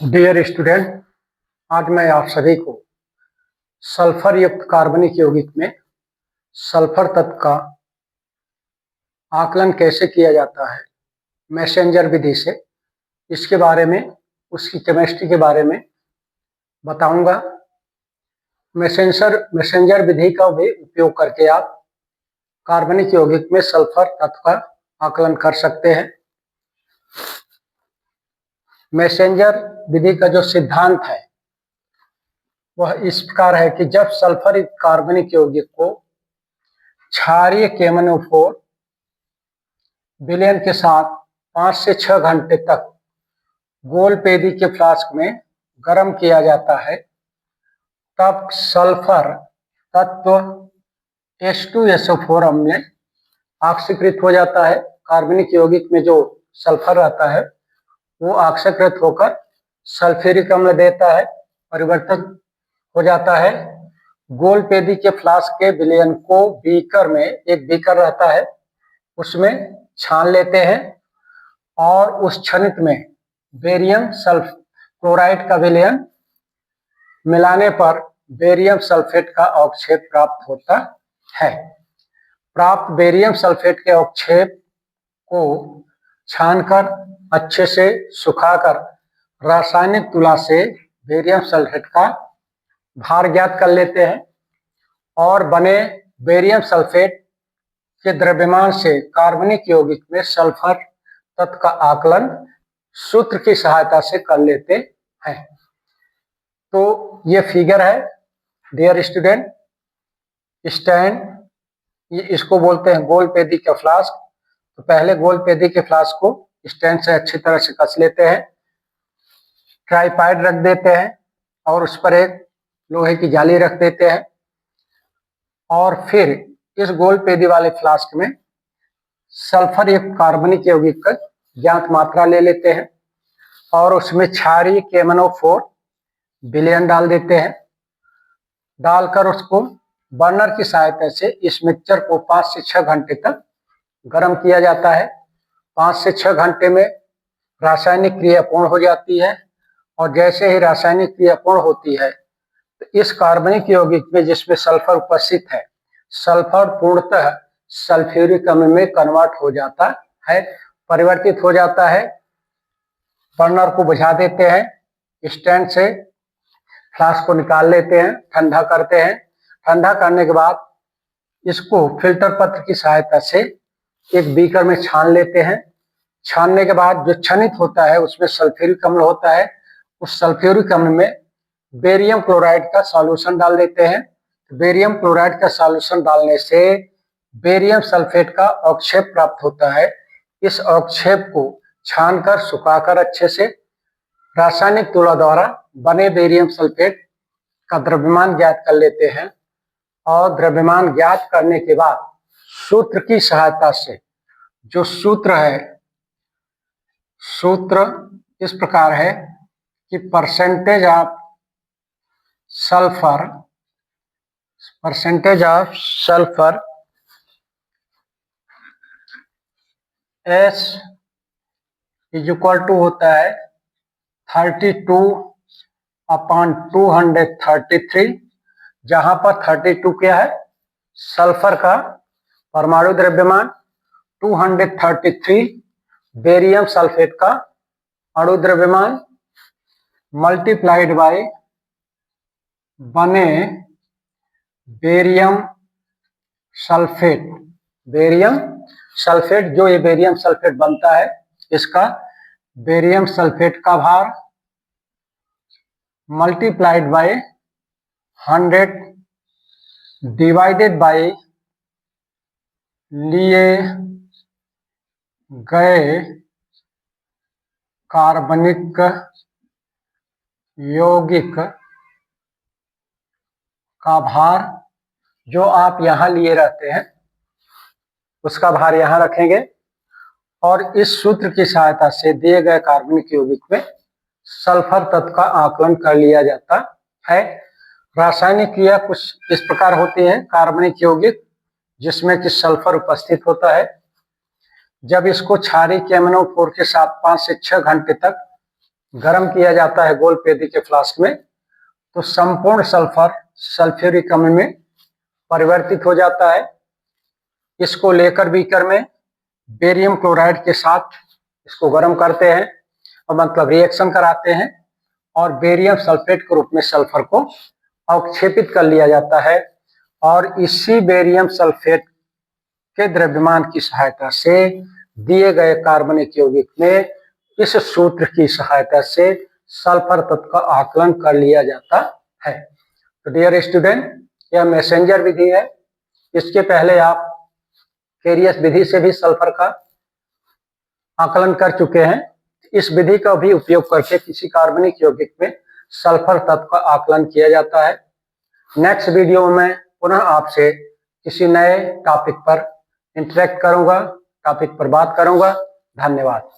Dear student, आज मैं आप सभी को सल्फर युक्त कार्बनिक यौगिक में सल्फर तत्व का आकलन कैसे किया जाता है मैसेंजर विधि से, इसके बारे में, उसकी केमिस्ट्री के बारे में बताऊंगा। मैसेंजर विधि का भी उपयोग करके आप कार्बनिक यौगिक में सल्फर तत्व का आकलन कर सकते हैं। मैसेंजर विधि का जो सिद्धांत है वह इस प्रकार है कि जब सल्फर कार्बनिक यौगिक को क्षारीय KMnO4 विलयन के साथ 5 से 6 घंटे तक गोलपेदी के फ्लास्क में गर्म किया जाता है, तब सल्फर तत्व H2SO4 अम्ल ऑक्सीकृत हो जाता है। कार्बनिक यौगिक में जो सल्फर रहता है वो ऑक्सीकृत होकर सल्फ्यूरिक अम्ल देता है, परिवर्तन हो जाता है। गोलपेदी के फ्लास्क के विलयन को बीकर में, एक बीकर रहता है उसमें छान लेते हैं और उस क्षणिक में बेरियम सल्फ क्लोराइड का विलयन मिलाने पर बेरियम सल्फेट का अवक्षेप प्राप्त होता है। प्राप्त बेरियम सल्फेट के अवक्षेप को छानकर अच्छे से सुखाकर रासायनिक तुला से बेरियम सल्फेट का भार ज्ञात कर लेते हैं और बने बेरियम सल्फेट के द्रव्यमान से कार्बनिक यौगिक में सल्फर तत्व का आकलन सूत्र की सहायता से कर लेते हैं। तो ये फिगर है डियर स्टूडेंट, स्टैंड, ये इसको बोलते हैं गोलपेदी का फ्लास्क। तो पहले गोलपेदी के फ्लास्क को स्टैंड से अच्छी तरह से कस लेते हैं, ट्राइपॉड रख देते हैं और उस पर एक लोहे की जाली रख देते हैं और फिर इस गोलपेदी वाले फ्लास्क में सल्फर युक्त कार्बनिक यौगिक का ज्ञात मात्रा ले लेते हैं और उसमें क्षारीय KMnO4 विलयन डाल देते हैं। डालकर उसको बर्नर की सहायता से इस मिक्सचर को 5 से 6 घंटे तक गर्म किया जाता है। 5 से 6 घंटे में रासायनिक क्रिया पूर्ण हो जाती है और जैसे ही रासायनिक क्रिया पूर्ण होती है तो इस कार्बनिक यौगिक में जिसमें सल्फर उपस्थित है, सल्फर पूर्णतः सल्फ्यूरिक अम्ल में कन्वर्ट हो जाता है, परिवर्तित हो जाता है। बर्नर को बुझा देते हैं, स्टैंड से फ्लास्क को निकाल लेते हैं, ठंडा करते हैं। ठंडा करने के बाद इसको फिल्टर पत्र की सहायता से एक बीकर में छान लेते हैं। छानने के बाद जो क्षणित होता है उसमें सल्फ्यूरिक अम्ल होता है, उस सल्फ्यूरिक अम्ल में बेरियम क्लोराइड का सॉल्यूशन डाल देते हैं। बेरियम क्लोराइड का सॉल्यूशन डालने से बेरियम सल्फेट का अवक्षेप प्राप्त होता है। इस अवक्षेप को छानकर सुखाकर अच्छे से रासायनिक तुला द्वारा बने बेरियम सल्फेट का द्रव्यमान ज्ञात कर लेते हैं और द्रव्यमान ज्ञात करने के बाद सूत्र की सहायता से, जो सूत्र है, सूत्र इस प्रकार है कि percentage of sulphur S is equal to होता है 32/233, जहां पर 32 क्या है, सल्फर का परमाणु द्रव्यमान, 233 बेरियम सल्फेट का अणु द्रव्यमान, मल्टीप्लाइड बाय बने बेरियम सल्फेट, जो ये बेरियम सल्फेट बनता है इसका बेरियम सल्फेट का भार मल्टीप्लाइड बाय 100 डिवाइडेड बाय लिए गए कार्बनिक यौगिक का भार, जो आप यहां लिए रहते हैं उसका भार यहां रखेंगे और इस सूत्र की सहायता से दिए गए कार्बनिक यौगिक में सल्फर तत्व का आकलन कर लिया जाता है। रासायनिक क्रिया कुछ इस प्रकार होती है कार्बनिक यौगिक जिसमें कि सल्फर उपस्थित होता है। जब इसको क्षारीय KMnO4 के साथ 5 से 6 घंटे तक गर्म किया जाता है गोल पेदी के फ्लास्क में, तो संपूर्ण सल्फर सल्फ्यूरिक अम्ल में परिवर्तित हो जाता है। इसको लेकर बीकर में बेरियम क्लोराइड के साथ इसको गर्म करते हैं और मतलब रिएक्शन कराते हैं और बेरियम सल्फेट के रूप में सल्फर को अवक्षेपित कर लिया जाता है और इसी बेरियम सल्फेट के द्रव्यमान की सहायता से दिए गए कार्बनिक यौगिक में इस सूत्र की सहायता से सल्फर तत्व का आकलन कर लिया जाता है। तो डियर स्टूडेंट, यह मैसेंजर विधि है। इसके पहले आप केरियस विधि से भी सल्फर का आकलन कर चुके हैं। इस विधि का भी उपयोग करके किसी कार्बनिक यौगिक में सल्फर तत्व का आकलन किया जाता है। नेक्स्ट वीडियो में पुनः आपसे किसी नए टॉपिक पर इंटरेक्ट करूंगा, टॉपिक पर बात करूंगा। धन्यवाद।